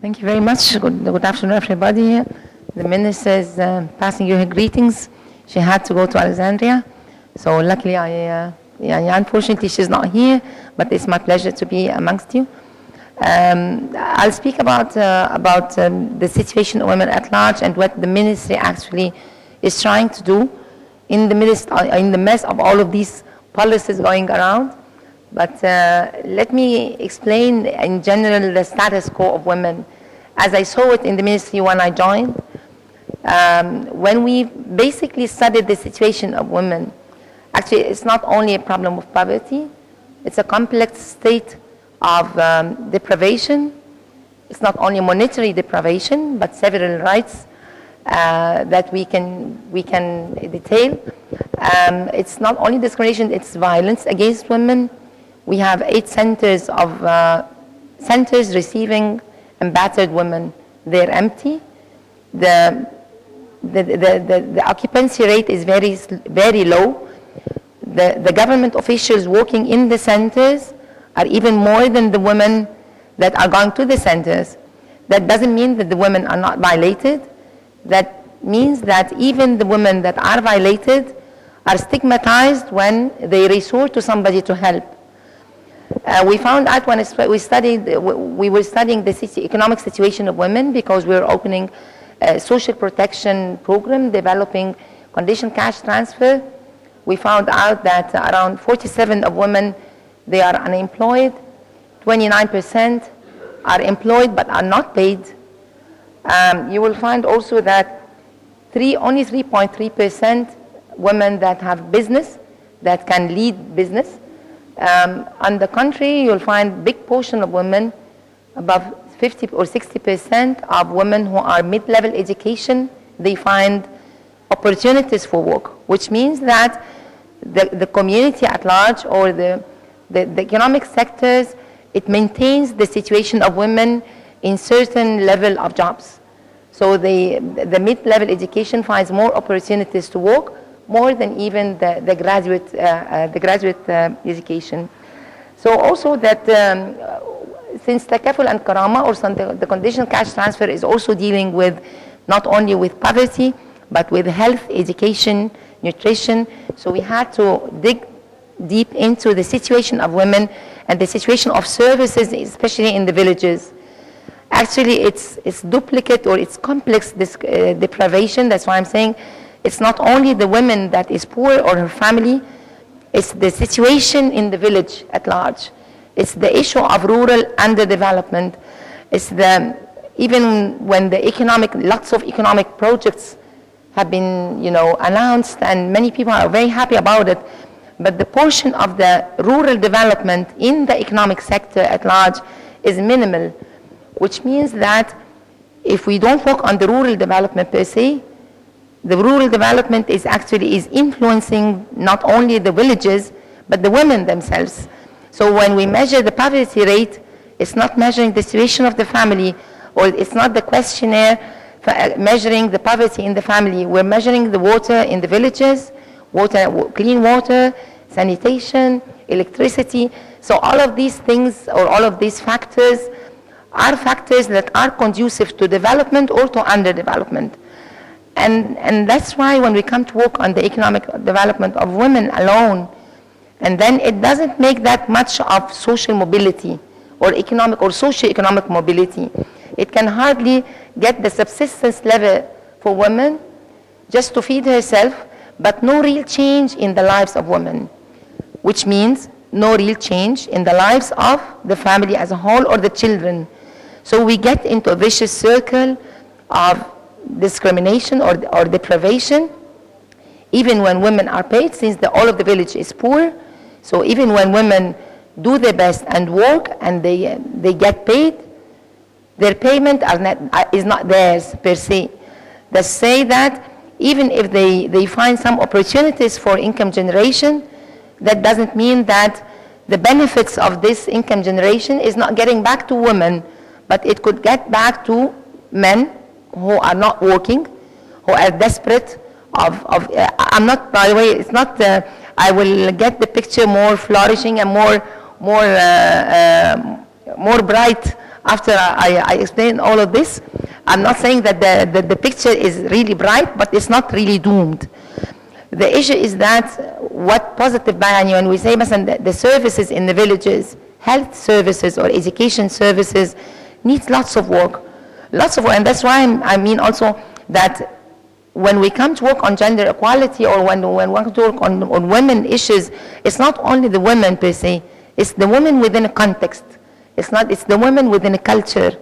Thank you very much. Good afternoon, everybody. The minister is passing you her greetings. She had to go to Alexandria, so luckily unfortunately she's not here, but it's my pleasure to be amongst you. I'll speak about the situation of women at large and what the ministry actually is trying to do in the midst of all of these policies going around. But let me explain in general the status quo of women as I saw it in the ministry when I joined. When we basically studied the situation of women, actually it's not only a problem of poverty, it's a complex state of deprivation. It's not only monetary deprivation, but several rights that we can detail. It's not only discrimination, it's violence against women. We have 8 centers receiving and battered women. They're empty. The occupancy rate is very low. The government officials working in the centers are even more than the women that are going to the centers. That doesn't mean that the women are not violated. That means that even the women that are violated are stigmatized when they resort to somebody to help. We found out when we were studying the economic situation of women, because we were opening a social protection program, developing condition cash transfer. We found out that around 47% of women, they are unemployed, 29% are employed but are not paid. You will find also that only 3.3% women that have business, that can lead business. On the contrary, you'll find big portion of women, above 50 or 60% of women who are mid-level education, they find opportunities for work, which means that the community at large, or the economic sectors, it maintains the situation of women in certain level of jobs. So the mid-level education finds more opportunities to work, more than even the graduate education. So also that since Takaful and Karama, or the conditional cash transfer, is also dealing with not only with poverty, but with health, education, nutrition. So we had to dig deep into the situation of women and the situation of services, especially in the villages. Actually, it's duplicate, or it's complex deprivation. That's why I'm saying it's not only the woman that is poor or her family, it's the situation in the village at large. It's the issue of rural underdevelopment. It's even when lots of economic projects have been, announced, and many people are very happy about it, but the portion of the rural development in the economic sector at large is minimal, which means that if we don't work on the rural development per se, the rural development is influencing not only the villages, but the women themselves. So when we measure the poverty rate, it's not measuring the situation of the family, or it's not the questionnaire measuring the poverty in the family. We're measuring the water in the villages, clean water, sanitation, electricity. So all of these things, or all of these factors, are factors that are conducive to development or to underdevelopment. And that's why when we come to work on the economic development of women alone, and then it doesn't make that much of social mobility or economic or socio-economic mobility. It can hardly get the subsistence level for women just to feed herself, but no real change in the lives of women, which means no real change in the lives of the family as a whole, or the children. So we get into a vicious circle of discrimination or deprivation, even when women are paid, since all of the village is poor. So even when women do their best and work and they get paid, their payment is not theirs per se. They say that even if they find some opportunities for income generation, that doesn't mean that the benefits of this income generation is not getting back to women, but it could get back to men who are not working, who are desperate I'm not, by the way, it's not, I will get the picture more flourishing and more bright after I explain all of this, I'm not saying that the picture is really bright, but it's not really doomed. The issue is that what positive bayani, when we say the services in the villages, health services or education services, needs lots of work. Lots of work, and that's why I mean also that when we come to work on gender equality or when we want to work on women issues, it's not only the women per se, it's the women within a context. It's the women within a culture.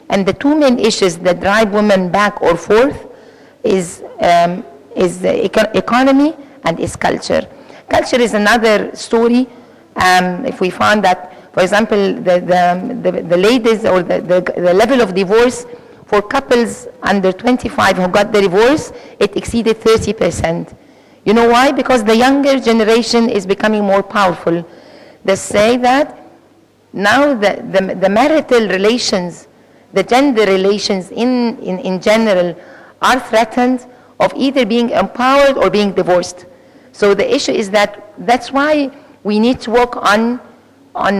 And the two main issues that drive women back or forth is the economy and is culture. Culture is another story. If we found that, for example, the ladies or the level of divorce for couples under 25 who got the divorce, it exceeded 30%. You know why? Because the younger generation is becoming more powerful. They say that now the marital relations, the gender relations in general are threatened of either being empowered or being divorced. So the issue is that's why we need to work on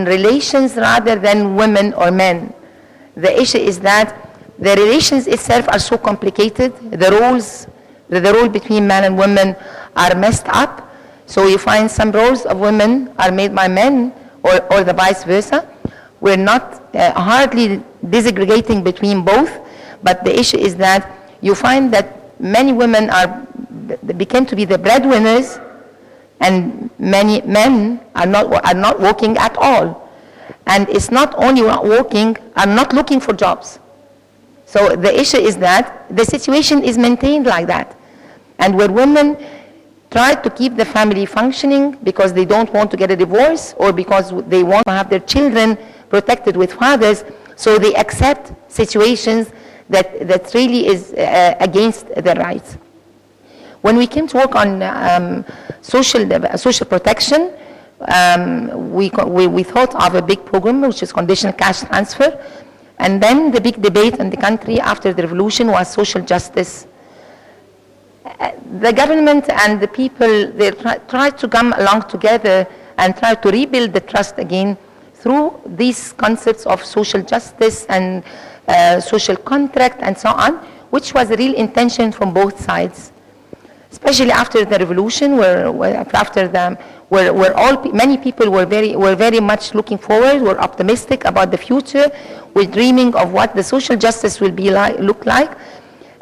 relations rather than women or men. The issue is that the relations itself are so complicated. The role between men and women are messed up. So you find some roles of women are made by men or the vice versa. We're not hardly disaggregating between both, but the issue is that you find that many women became to be the breadwinners, and many men are not working at all. And it's not only not working, are not looking for jobs. So the issue is that the situation is maintained like that. And where women try to keep the family functioning because they don't want to get a divorce or because they want to have their children protected with fathers, so they accept situations that really is against their rights. When we came to work on social protection, we thought of a big program, which is conditional cash transfer. And then the big debate in the country after the revolution was social justice. The government and the people, they tried to come along together and try to rebuild the trust again through these concepts of social justice and social contract and so on, which was a real intention from both sides. Especially after the revolution, many people were very much looking forward, were optimistic about the future, were dreaming of what the social justice will be look like.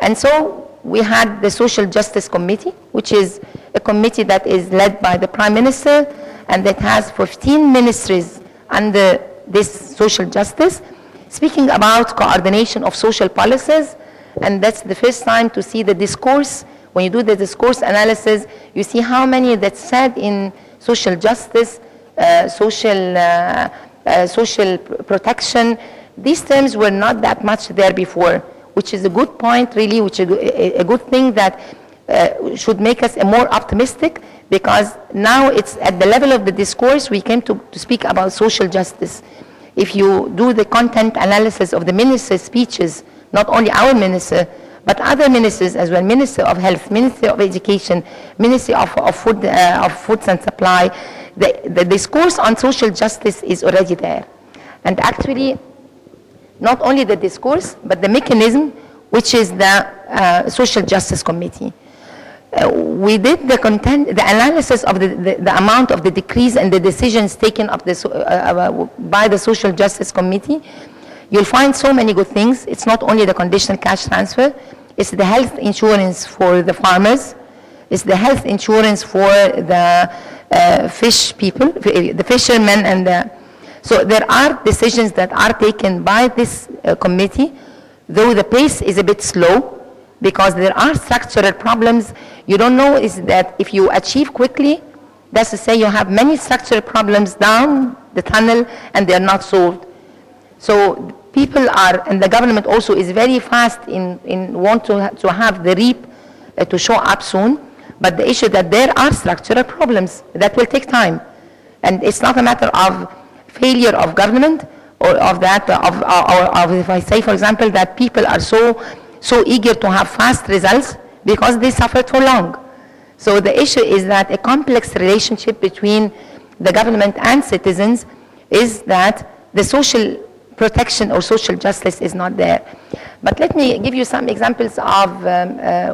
And so we had the Social Justice Committee, which is a committee that is led by the Prime Minister and that has 15 ministries under this social justice, speaking about coordination of social policies. And that's the first time to see the discourse. When you do the discourse analysis, you see how many that's said in social justice, social protection. These terms were not that much there before, which is a good point, really, which is a good thing that should make us more optimistic, because now it's at the level of the discourse we came to speak about social justice. If you do the content analysis of the minister's speeches, not only our minister, but other ministers as well, Minister of Health, Minister of Education, Ministry of Foods and Supply, the discourse on social justice is already there. And actually, not only the discourse, but the mechanism, which is the Social Justice Committee. We did the analysis of the amount of the decrees and the decisions taken by the Social Justice Committee. You'll find so many good things. It's not only the conditional cash transfer, it's the health insurance for the farmers, it's the health insurance for the fish people, the fishermen, and so there are decisions that are taken by this committee, though the pace is a bit slow, because there are structural problems. You don't know is that if you achieve quickly, that's to say you have many structural problems down the tunnel and they're not solved. So people are, and the government also is very fast in want to have the REAP to show up soon, but the issue that there are structural problems that will take time. And it's not a matter of failure of government or of that, of if I say, for example, that people are so eager to have fast results because they suffered for long. So the issue is that a complex relationship between the government and citizens is that the social protection or social justice is not there. But let me give you some examples of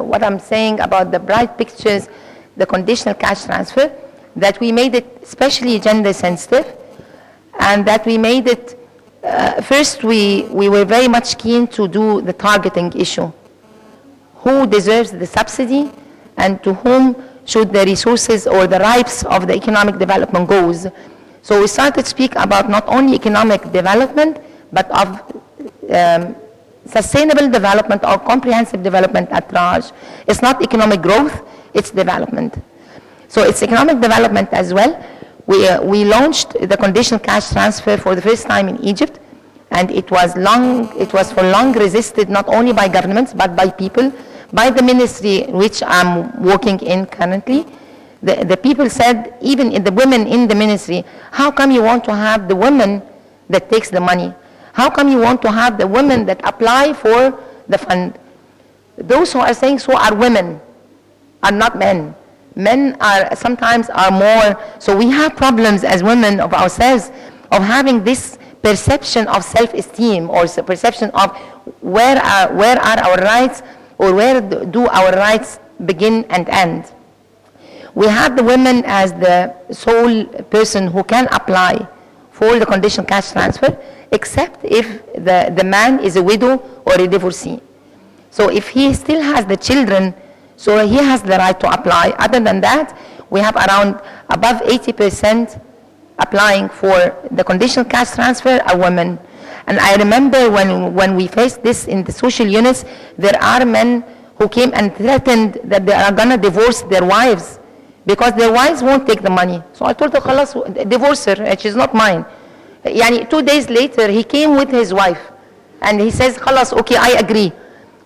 what I'm saying about the bright pictures, the conditional cash transfer, that we made it especially gender sensitive, and that we made it, first we were very much keen to do the targeting issue. Who deserves the subsidy and to whom should the resources or the rights of the economic development goes. So we started to speak about not only economic development, but of sustainable development or comprehensive development at large. It's not economic growth, it's development. So it's economic development as well. We launched the conditional cash transfer for the first time in Egypt, and it was for long resisted not only by governments but by people, by the ministry which I'm working in currently. The people said, even in the women in the ministry, how come you want to have the woman that takes the money? How come you want to have the women that apply for the fund? Those who are saying so are women, are not men. Men are sometimes are more, so we have problems as women of ourselves of having this perception of self-esteem or perception of where are our rights, or where do our rights begin and end. We have the women as the sole person who can apply for the conditional cash transfer, except if the man is a widow or a divorcee. So if he still has the children, so he has the right to apply. Other than that, we have around above 80% applying for the conditional cash transfer are women. And I remember when we faced this in the social units, there are men who came and threatened that they are gonna divorce their wives because their wives won't take the money. So I told her, خلاص, divorce her, she's not mine. Yani 2 days later, he came with his wife and he says, خلاص, okay, I agree.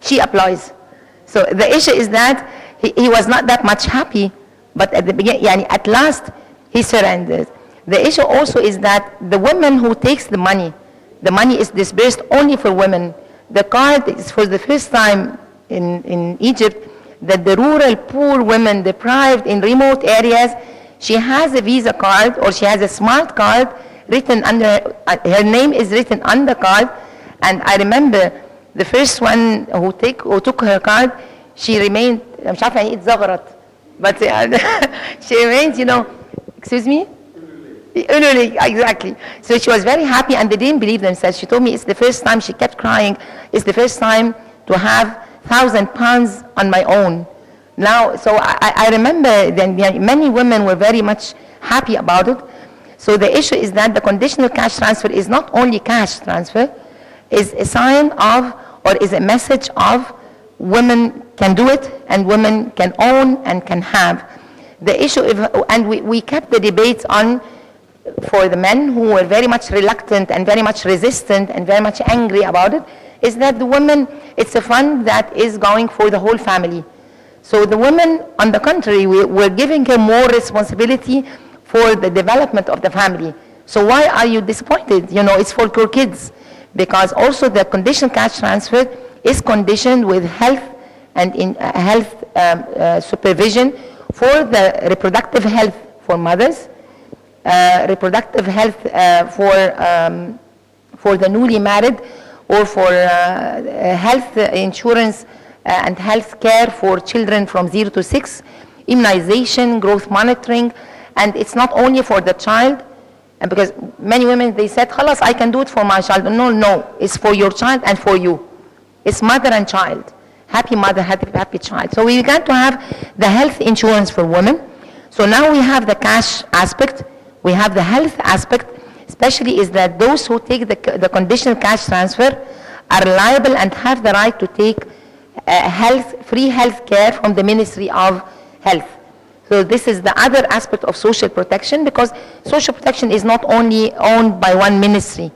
She applies. So the issue is that he was not that much happy, but at the beginning, yani at last, he surrendered. The issue also is that the woman who takes the money is disbursed only for women. The card is for the first time in Egypt that the rural poor women deprived in remote areas, she has a Visa card or she has a smart card written under, her name is written on the card. And I remember the first one who took her card, she remained, مش عارفة يعني اتزغرت, but she remained, excuse me? Exactly. So she was very happy and they didn't believe themselves. She told me it's the first time, she kept crying, it's the first time to have £1,000 on my own. Now, so I remember then many women were very much happy about it. So the issue is that the conditional cash transfer is not only cash transfer, is a sign of, or is a message of, women can do it and women can own and can have. The issue, and we kept the debates on for the men who were very much reluctant and very much resistant and very much angry about it, is that the women, it's a fund that is going for the whole family. So the women, on the contrary, we're giving her more responsibility for the development of the family. So why are you disappointed? It's for your kids. Because also the conditional cash transfer is conditioned with health and health supervision for the reproductive health for mothers, reproductive health for the newly married, or for health insurance and health care for children from 0 to 6, immunization, growth monitoring, and it's not only for the child, and because many women, they said, خلاص, I can do it for my child. No, it's for your child and for you. It's mother and child. Happy mother, happy child. So we began to have the health insurance for women. So now we have the cash aspect, we have the health aspect, especially is that those who take the conditional cash transfer are liable and have the right to take free health care from the Ministry of Health. So this is the other aspect of social protection, because social protection is not only owned by one ministry.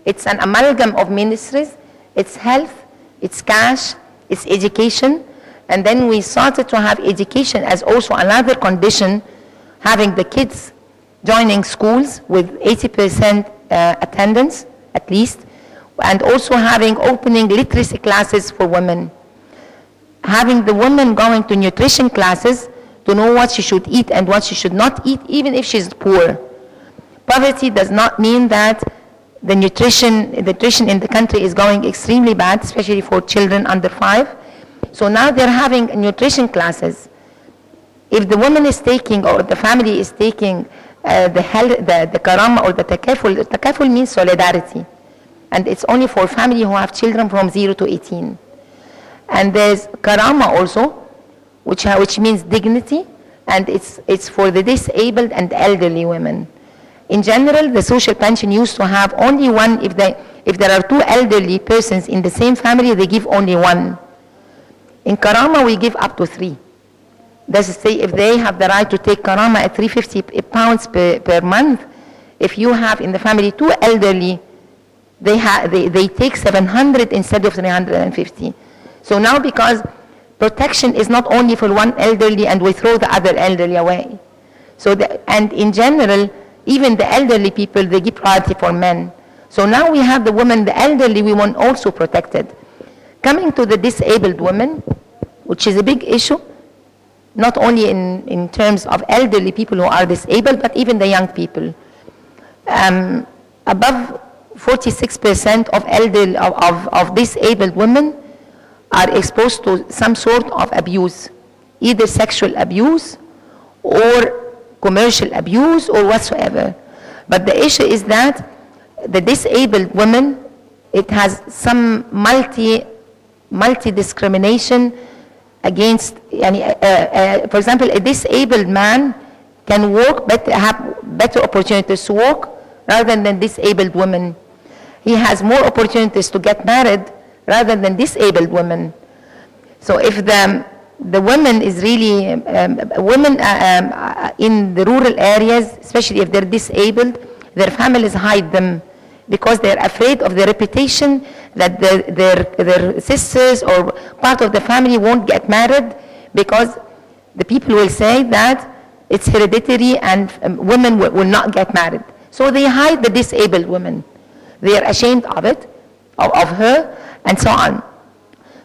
It's an amalgam of ministries. It's health, it's cash, it's education. And then we started to have education as also another condition, having the kids joining schools with 80% attendance at least, and also having opening literacy classes for women. Having the women going to nutrition classes to know what she should eat and what she should not eat, even if she's poor. Poverty does not mean that the nutrition in the country is going extremely bad, especially for children under 5. So now they're having nutrition classes. If the woman is taking, or the family is taking the karama or the takaful means solidarity. And it's only for family who have children from 0 to 18. And there's karama also, which means dignity, and it's for the disabled and elderly women. In general, the social pension used to have only one. If there are 2 elderly persons in the same family, they give only 1. In karama, we give up to 3. That is to say, if they have the right to take karama at 350 pounds per month, if you have in the family 2 elderly, they take 700 instead of 350. So now, because protection is not only for one elderly and we throw the other elderly away. So and in general, even the elderly people, they give priority for men. So now we have the women, the elderly women also protected. Coming to the disabled women, which is a big issue, not only in terms of elderly people who are disabled, but even the young people. Above 46% of disabled women are exposed to some sort of abuse, either sexual abuse or commercial abuse or whatsoever. But the issue is that the disabled women, it has some multi-discrimination against, for example, a disabled man can work, have better opportunities to work rather than disabled women. He has more opportunities to get married rather than disabled women. So if the women is really, women in the rural areas, especially if they're disabled, their families hide them because they're afraid of the reputation that their sisters or part of the family won't get married, because the people will say that it's hereditary and women will not get married. So they hide the disabled women. They are ashamed of it, of her, and so on.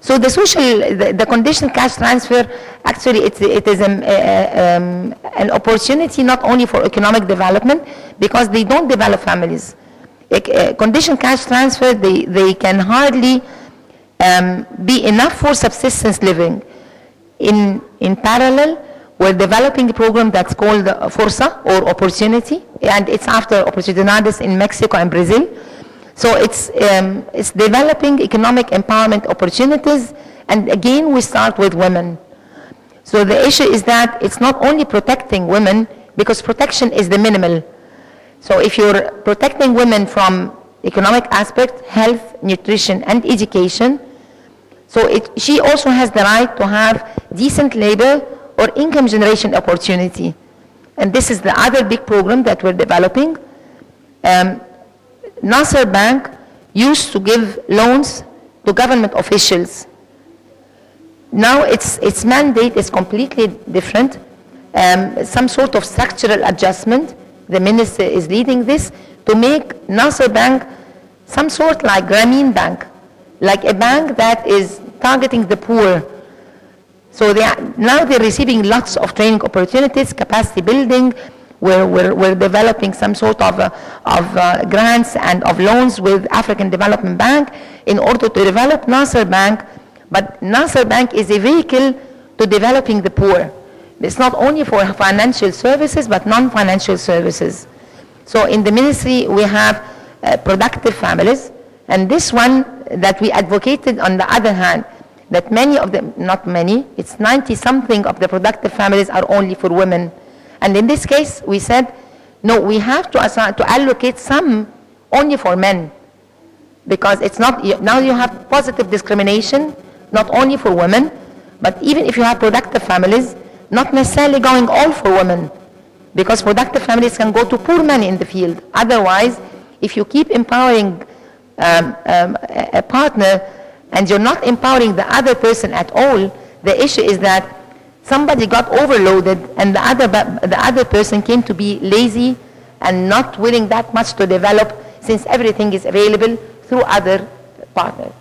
So the conditional cash transfer, actually it is an opportunity not only for economic development, because they don't develop families. Conditional cash transfer, they can hardly be enough for subsistence living. In parallel, we're developing a program that's called Forza, or Opportunity, and it's after Oportunidades in Mexico and Brazil. So it's developing economic empowerment opportunities, and again we start with women. So the issue is that it's not only protecting women, because protection is the minimal. So if you're protecting women from economic aspect, health, nutrition, and education, so she also has the right to have decent labor or income generation opportunity. And this is the other big program that we're developing. Nasser Bank used to give loans to government officials. Now its mandate is completely different. Some sort of structural adjustment. The minister is leading this to make Nasser Bank some sort like Grameen Bank, like a bank that is targeting the poor. So now they're receiving lots of training opportunities, capacity building. We're developing some sort of grants and of loans with African Development Bank in order to develop Nasser Bank. But Nasser Bank is a vehicle to developing the poor. It's not only for financial services, but non-financial services. So in the ministry, we have productive families. And this one that we advocated, on the other hand, that many of them, not many, it's 90-something of the productive families are only for women. And in this case, we said, no, we have to allocate some only for men. Because it's not, now you have positive discrimination, not only for women, but even if you have productive families, not necessarily going all for women, because productive families can go to poor men in the field. Otherwise, if you keep empowering a partner and you're not empowering the other person at all, the issue is that somebody got overloaded and the other person came to be lazy and not willing that much to develop, since everything is available through other partners.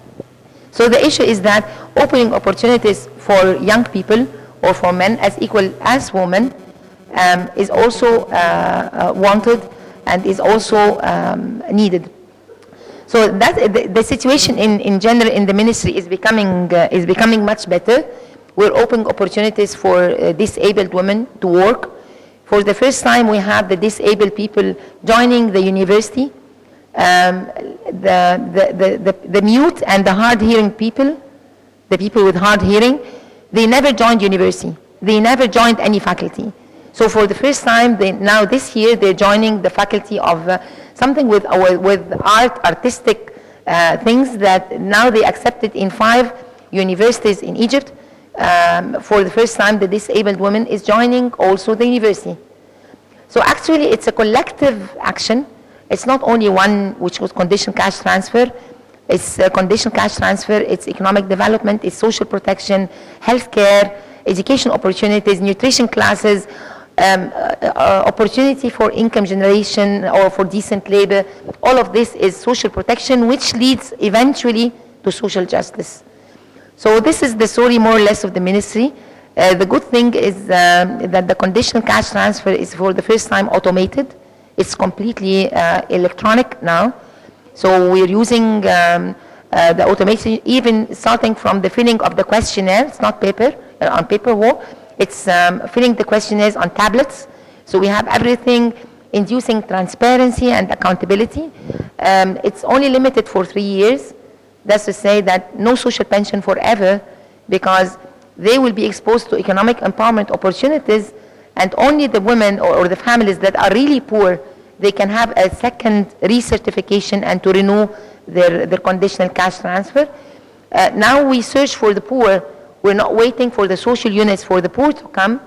So the issue is that opening opportunities for young people or for men as equal as women is also wanted and is also needed. So that the situation in general in the ministry is becoming much better. We're opening opportunities for disabled women to work. For the first time, we have the disabled people joining the university. The mute and the hard-hearing people, the people with hard hearing, they never joined university. They never joined any faculty. So for the first time, now this year, they're joining the faculty of something with artistic things that now they accepted in 5 universities in Egypt. For the first time, the disabled woman is joining also the university. So actually, it's a collective action. It's not only one which was conditional cash transfer. It's conditional cash transfer, it's economic development, it's social protection, healthcare, education opportunities, nutrition classes, opportunity for income generation or for decent labor. All of this is social protection, which leads eventually to social justice. So this is the story more or less of the ministry. The good thing is that the conditional cash transfer is for the first time automated. It's completely electronic now. So we're using the automation, even starting from the filling of the questionnaire. It's not paper, on paperwork. It's filling the questionnaires on tablets. So we have everything inducing transparency and accountability. It's only limited for 3 years. That's to say that no social pension forever, because they will be exposed to economic empowerment opportunities, and only the women or the families that are really poor, they can have a second recertification and to renew their conditional cash transfer. Now we search for the poor. We're not waiting for the social units for the poor to come.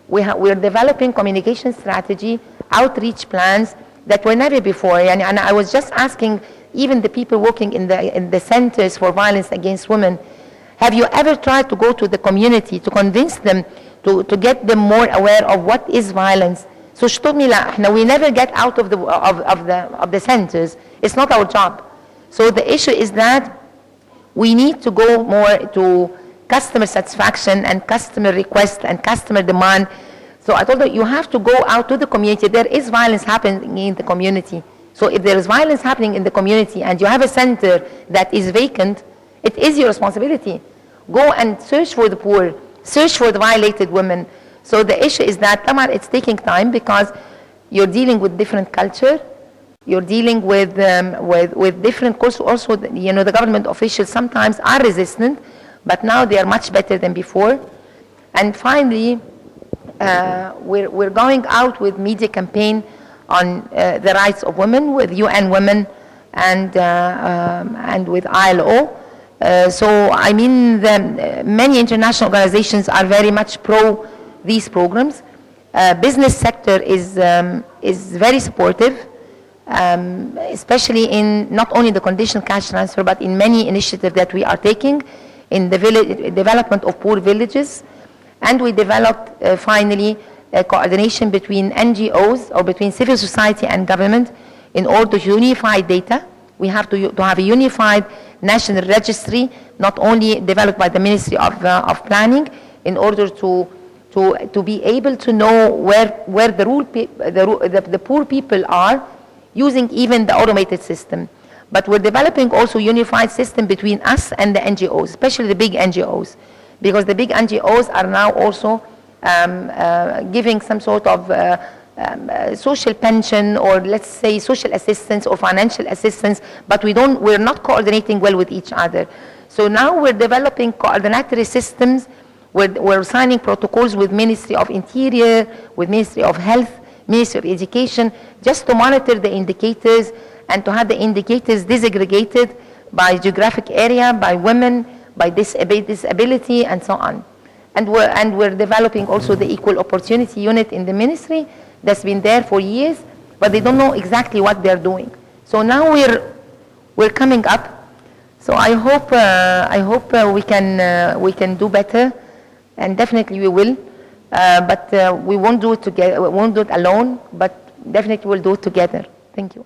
We're developing communication strategy, outreach plans that were never before. And I was just asking even the people working in the centers for violence against women, have you ever tried to go to the community to convince them to get them more aware of what is violence? So she told me, we never get out of the centers. It's not our job. So the issue is that we need to go more to customer satisfaction and customer request and customer demand. So I told her, you have to go out to the community. There is violence happening in the community. So if there is violence happening in the community and you have a center that is vacant, it is your responsibility. Go and search for the poor, search for the violated women. So the issue is that it's taking time because you're dealing with different culture, you're dealing with different culture. Also, the government officials sometimes are resistant, but now they are much better than before. And finally, we're going out with media campaign on the rights of women with UN Women and with ILO. So I mean, many international organizations are very much pro these programs. Business sector is very supportive, especially in not only the conditional cash transfer, but in many initiatives that we are taking in the development of poor villages. And we developed finally a coordination between NGOs or between civil society and government in order to unify data. We have to have a unified national registry, not only developed by the Ministry of Planning, in order to be able to know where the poor people are, using even the automated system. But we're developing also a unified system between us and the NGOs, especially the big NGOs, because the big NGOs are now also giving some sort of social pension, or let's say social assistance or financial assistance, but we're not coordinating well with each other. So now we're developing coordinatory systems. We're signing protocols with Ministry of Interior, with Ministry of Health, Ministry of Education, just to monitor the indicators and to have the indicators disaggregated by geographic area, by women, by disability, and so on. And we're developing also the Equal Opportunity Unit in the ministry that's been there for years, but they don't know exactly what they're doing. So now we're coming up. So I hope we can do better, and definitely we will. But we won't do it together. We won't do it alone, but definitely we'll do it together. Thank you.